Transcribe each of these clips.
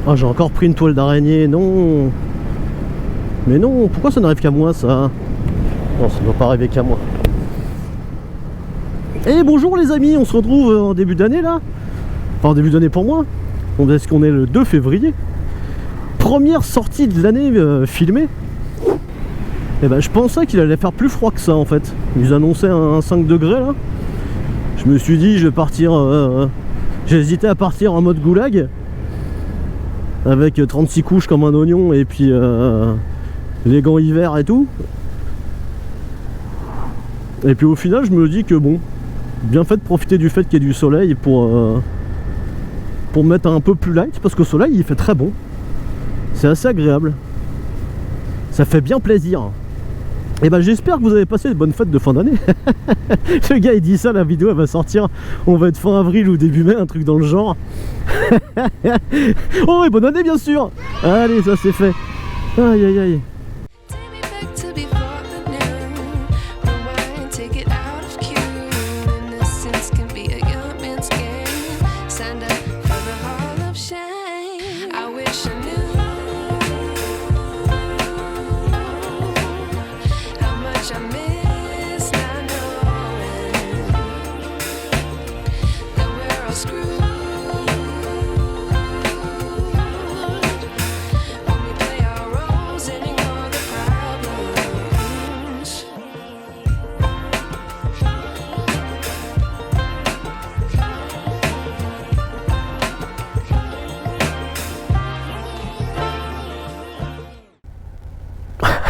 Oh, j'ai encore pris une toile d'araignée, non. Mais non, pourquoi ça n'arrive qu'à moi ça? Non, ça ne doit pas arriver qu'à moi. Eh bonjour les amis, on se retrouve en début d'année là. Enfin en début d'année pour moi. Est-ce qu'on est le 2 février? Première sortie de l'année filmée. Et ben je pensais qu'il allait faire plus froid que ça en fait. Ils annonçaient un 5 degrés là. Je me suis dit je vais partir... j'ai hésité à partir en mode goulag. Avec 36 couches comme un oignon et puis les gants hiver et tout. Et puis au final je me dis que bon, bien fait de profiter du fait qu'il y ait du soleil pour mettre un peu plus light, parce qu'au soleil il fait très bon. C'est assez agréable. Ça fait bien plaisir. Et ben j'espère que vous avez passé de bonnes fêtes de fin d'année. Le gars il dit ça, la vidéo elle va sortir, on va être fin avril ou début mai, un truc dans le genre. Oh et bonne année bien sûr. Allez ça c'est fait. Aïe aïe aïe.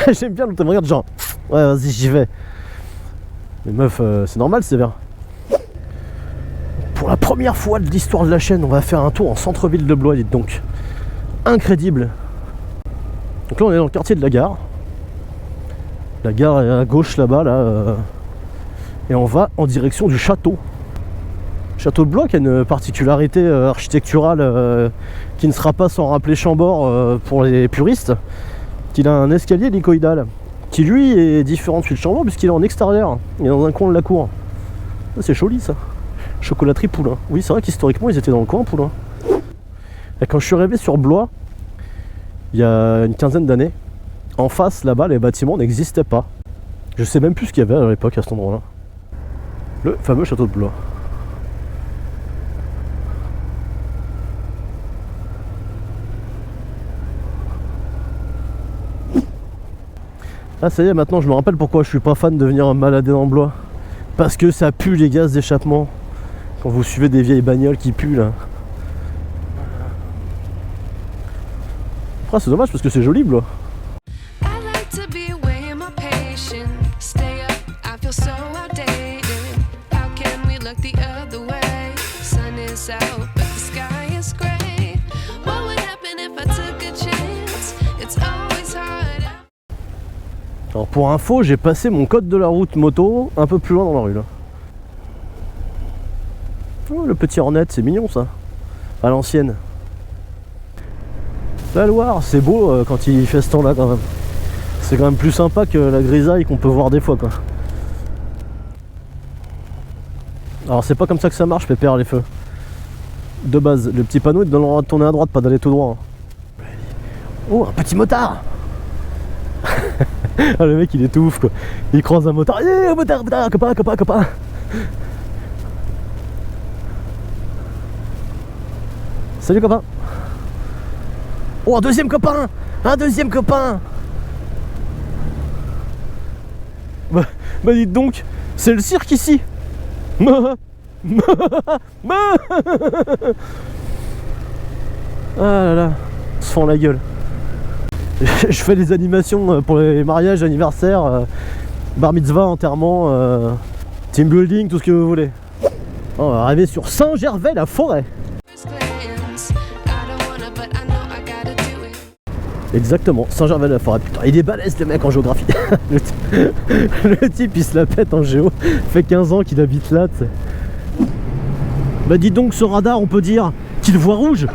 J'aime bien l'autre, me regarde genre ouais vas-y j'y vais. Mais meuf c'est normal c'est sévère. Pour la première fois de l'histoire de la chaîne on va faire un tour en centre-ville de Blois, dites donc. Incroyable. Donc là on est dans le quartier de la gare. La gare est à gauche là-bas là, et on va en direction du château. Château de Blois qui a une particularité architecturale qui ne sera pas sans rappeler Chambord pour les puristes. Il a un escalier hélicoïdal qui lui est différent de celui de Chambord puisqu'il est en extérieur, il est dans un coin de la cour. C'est joli ça. Chocolaterie Poulain. Oui c'est vrai qu'historiquement ils étaient dans le coin Poulain. Et quand je suis arrivé sur Blois il y a une quinzaine d'années, en face là-bas les bâtiments n'existaient pas. Je sais même plus ce qu'il y avait à l'époque à cet endroit là. Le fameux château de Blois. Ah ça y est, maintenant je me rappelle pourquoi je suis pas fan de venir me balader dans Blois. Parce que ça pue les gaz d'échappement. Quand vous suivez des vieilles bagnoles qui puent là. Après c'est dommage parce que c'est joli Blois. Alors pour info, j'ai passé mon code de la route moto un peu plus loin dans la rue là. Oh, le petit Hornet, c'est mignon ça. À l'ancienne. La Loire, c'est beau quand il fait ce temps là quand même. C'est quand même plus sympa que la grisaille qu'on peut voir des fois quoi. Alors c'est pas comme ça que ça marche Pépère les feux. De base, le petit panneau il te donne le droit de tourner à droite, pas d'aller tout droit. Oh, un petit motard. Ah, le mec il est tout ouf quoi. Il croise un motard. Eh motard, copain. Salut copain. Oh un deuxième copain. Bah dites donc, c'est le cirque ici. Ah là là, on se fend la gueule. Je fais des animations pour les mariages, anniversaires, bar mitzvah, enterrement, team building, tout ce que vous voulez. On va arriver sur Saint-Gervais-la-Forêt. Exactement, Saint-Gervais-la-Forêt. Putain, il est balèze le mec en géographie. Le type il se la pète en géo. Fait 15 ans qu'il habite là. T'sais. Bah dis donc ce radar on peut dire qu'il voit rouge.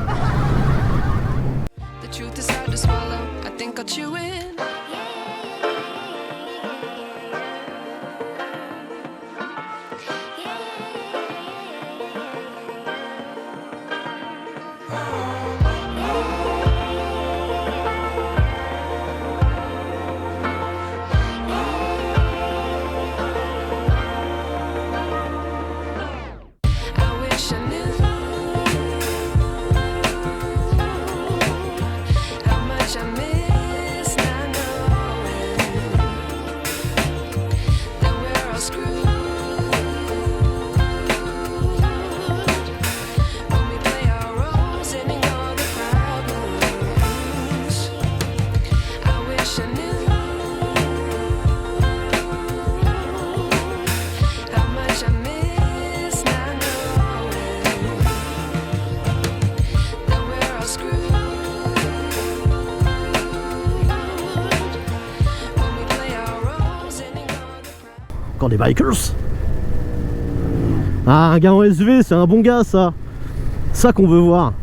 Encore des bikers. Ah, un gars en SV, c'est un bon gars, ça. Ça qu'on veut voir.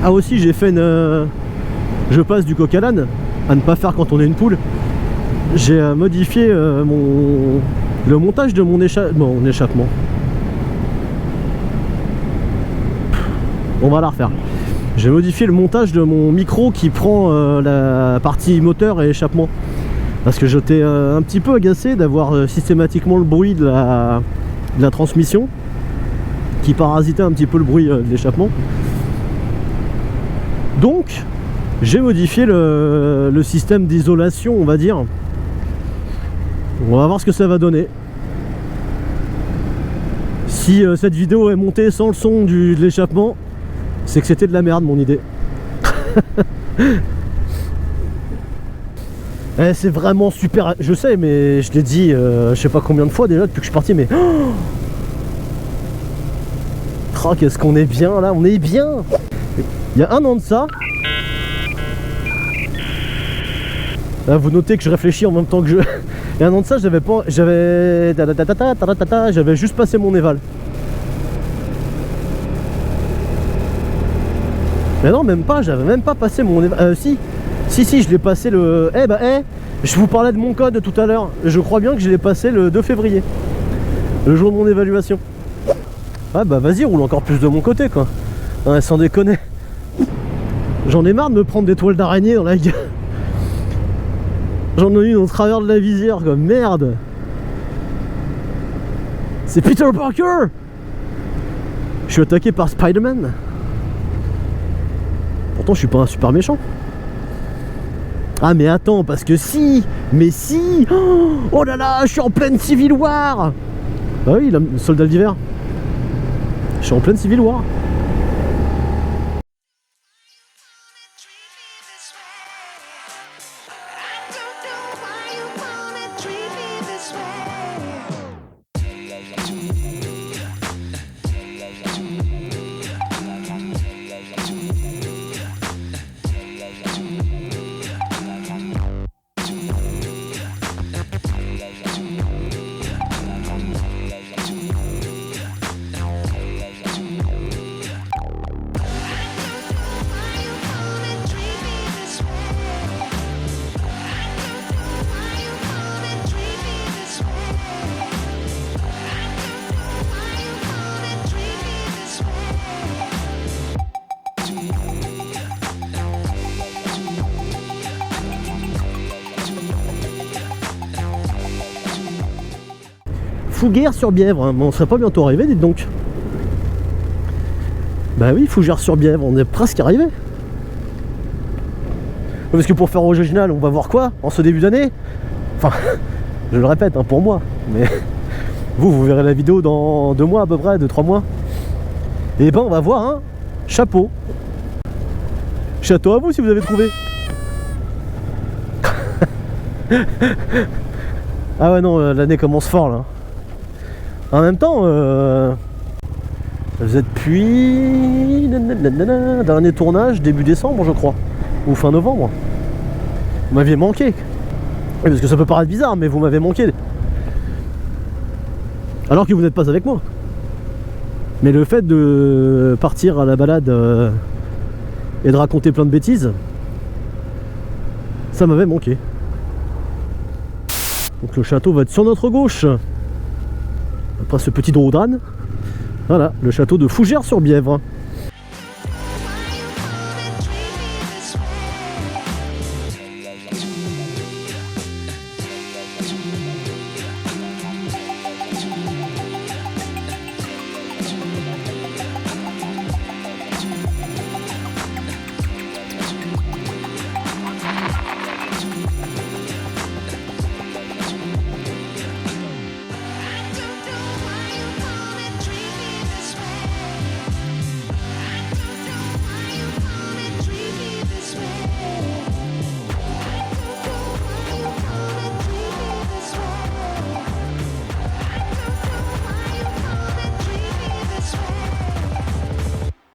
Ah aussi, j'ai fait une... Je passe du coq à l'âne, à ne pas faire quand on est une poule. J'ai modifié le montage de mon échappement. On va la refaire. J'ai modifié le montage de mon micro qui prend la partie moteur et échappement. Parce que j'étais un petit peu agacé d'avoir systématiquement le bruit de la transmission qui parasitait un petit peu le bruit de l'échappement. Donc j'ai modifié le système d'isolation, on va dire. On va voir ce que ça va donner. Si cette vidéo est montée sans le son de l'échappement, c'est que c'était de la merde mon idée. C'est vraiment super, je sais, mais je l'ai dit je sais pas combien de fois déjà depuis que je suis parti, mais oh, qu'est-ce qu'on est bien là, on est bien. Il y a un an de ça, là, vous notez que je réfléchis en même temps que je... Il y a un an de ça, j'avais juste passé mon éval. Mais non, même pas, j'avais même pas passé mon éval. Si, je l'ai passé le... je vous parlais de mon code tout à l'heure. Je crois bien que je l'ai passé le 2 février. Le jour de mon évaluation. Ouais, bah vas-y, roule encore plus de mon côté, quoi. Ouais, sans déconner. J'en ai marre de me prendre des toiles d'araignée dans la gueule. J'en ai une au travers de la visière, quoi. Merde. C'est Peter Parker. Je suis attaqué par Spider-Man. Pourtant, je suis pas un super méchant. Ah mais attends, parce que si. Oh là là, je suis en pleine Civil War. Bah oui, le soldat d'hiver. Je suis en pleine Civil War. Fougères-sur-Bièvre, hein. On serait pas bientôt arrivé, dites donc. Bah oui, Fougères-sur-Bièvre, on est presque arrivé. Parce que pour faire original, on va voir quoi en ce début d'année. Enfin, je le répète, hein, pour moi. Mais vous verrez la vidéo dans 2 mois à peu près, 2-3 mois. Et ben on va voir un chapeau. Château à vous si vous avez trouvé. Ah ouais non, l'année commence fort là. En même temps, ça faisait depuis dernier tournage, début décembre je crois, ou fin novembre. Vous m'aviez manqué. Oui, parce que ça peut paraître bizarre, mais vous m'avez manqué. Alors que vous n'êtes pas avec moi. Mais le fait de partir à la balade et de raconter plein de bêtises, ça m'avait manqué. Donc le château va être sur notre gauche. Après ce petit drôle d'âne, voilà, le château de Fougères-sur-Bièvre.